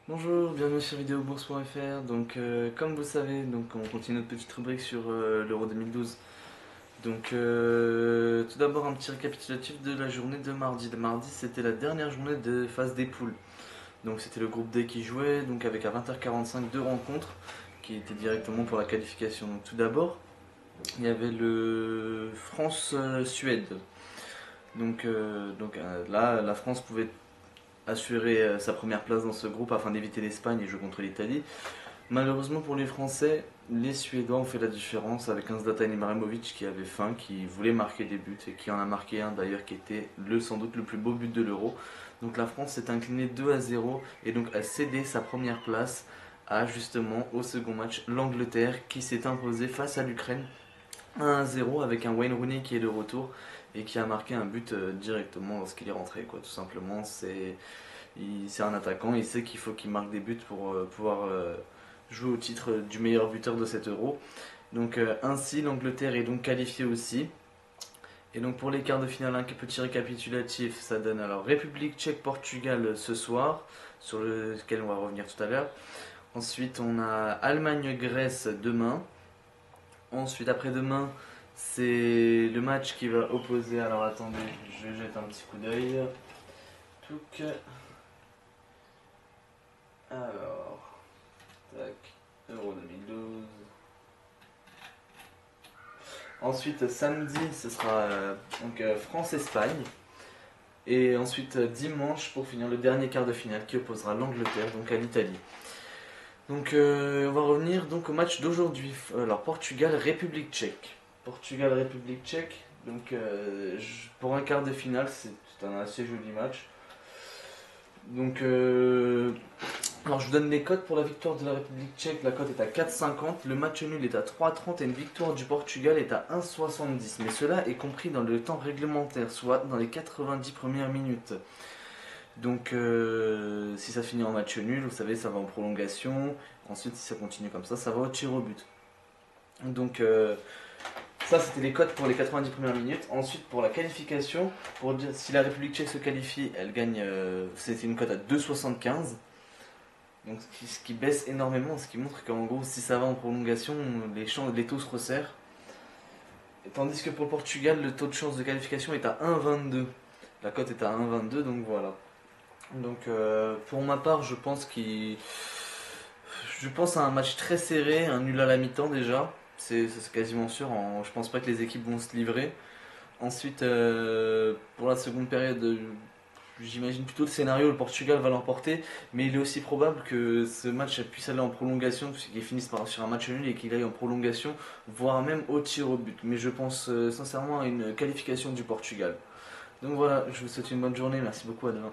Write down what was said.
Bonjour, bienvenue sur vidéobourse.fr. Comme vous savez, on continue notre petite rubrique sur l'Euro 2012. Tout d'abord, un petit récapitulatif de la journée de mardi. Le mardi, c'était la dernière journée de phase des poules. Donc, c'était le groupe D qui jouait, donc avec à 20h45 deux rencontres qui étaient directement pour la qualification. Donc, tout d'abord, il y avait le France-Suède. Là, la France pouvait assurer sa première place dans ce groupe afin d'éviter l'Espagne et jouer contre l'Italie. Malheureusement pour les Français, les Suédois ont fait la différence avec un Zlatan Ibrahimovic qui avait faim, qui voulait marquer des buts et qui en a marqué un d'ailleurs qui était sans doute le plus beau but de l'Euro. Donc la France s'est inclinée 2-0 et donc a cédé sa première place à justement au second match l'Angleterre qui s'est imposée face à l'Ukraine 1-0 avec un Wayne Rooney qui est de retour et qui a marqué un but directement lorsqu'il est rentré quoi. Tout simplement c'est un attaquant, il sait qu'il faut qu'il marque des buts pour pouvoir jouer au titre du meilleur buteur de cet Euro. Ainsi l'Angleterre est donc qualifiée aussi. Et donc pour les quarts de finale, un petit récapitulatif, ça donne alors République tchèque-Portugal ce soir, sur lequel on va revenir tout à l'heure. Ensuite on a Allemagne-Grèce demain. Ensuite après-demain, c'est le match qui va opposer, alors attendez, je vais jeter un petit coup d'œil. Touc. Alors, tac, Euro 2012. Ensuite, samedi, ce sera France-Espagne. Et ensuite, dimanche, pour finir, le dernier quart de finale qui opposera l'Angleterre donc à l'Italie. On va revenir donc au match d'aujourd'hui. Alors, Portugal-République tchèque. Portugal-République tchèque. Pour un quart de finale, c'est un assez joli match. Donc, euh, Alors je vous donne les cotes pour la victoire de la République tchèque. La cote est à 4,50, le match nul est à 3,30 et une victoire du Portugal est à 1,70. Mais cela est compris dans le temps réglementaire, soit dans les 90 premières minutes. Si ça finit en match nul, vous savez, ça va en prolongation. Ensuite, si ça continue comme ça va au tir au but. Ça, c'était les cotes pour les 90 premières minutes. Ensuite, pour la qualification, pour dire si la République tchèque se qualifie, elle gagne. C'était une cote à 2,75. Donc ce qui baisse énormément, ce qui montre qu'en gros si ça va en prolongation, les taux se resserrent. Tandis que pour le Portugal, le taux de chance de qualification est à 1,22. La cote est à 1,22, donc voilà. Pour ma part, je pense à un match très serré, un nul à la mi-temps déjà. C'est quasiment sûr. Je pense pas que les équipes vont se livrer. Ensuite, pour la seconde période, j'imagine plutôt le scénario, le Portugal va l'emporter, mais il est aussi probable que ce match puisse aller en prolongation, qu'il finisse sur un match nul et qu'il aille en prolongation, voire même au tir au but. Mais je pense sincèrement à une qualification du Portugal. Donc voilà, je vous souhaite une bonne journée, merci beaucoup, à demain.